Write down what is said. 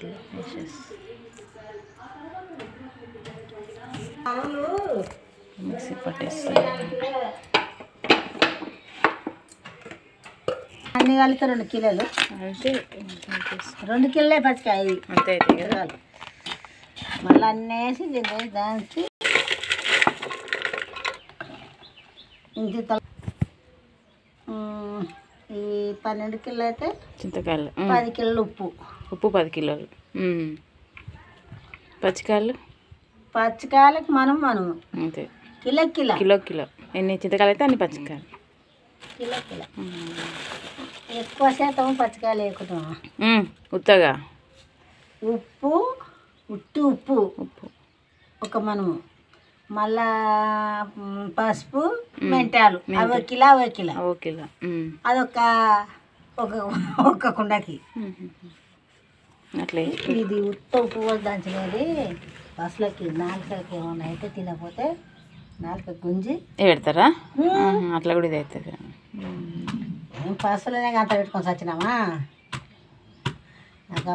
మిక్సర్లో వేసేసి మిక్సీ పట్టేస్తాను. అన్ని కలిపి 2 కిలోలు అంటే 2 కిలోలే పచ్చికాయ అంతే అయితే కదా. మళ్ళీ అన్నీ వేసి దీన్ని దానికి ఇంత ఈ 12 కిలో అయితే చింతకాయలు 10 కిలోలు ఉప్పు 10 కిలోలు. పచ్చికాయలకు మనం అంతే కిలో కిలో ఎన్ని చింతకాయలు అయితే అన్ని పచ్చికాయలు. కిలో ఎక్కువ శాతం పచ్చికాయలు వేసుకుంటాం. ఉత్తగా ఉప్పు ఒక మనము మళ్ళా పసుపు మెంతాలు అవి ఒక కిలో అదొక ఒక కుండకి అట్లే. ఇది ఉత్త ఉప్పు దంచినది బస్సులకి నాలుకలకి ఏమన్నా అయితే తినకపోతే నాలుక గుంజి పెడతారా? అట్లా కూడా ఇది అవుతుంది. మేము బస్సులోనే అంత పెట్టుకొని వచ్చినామా నాకు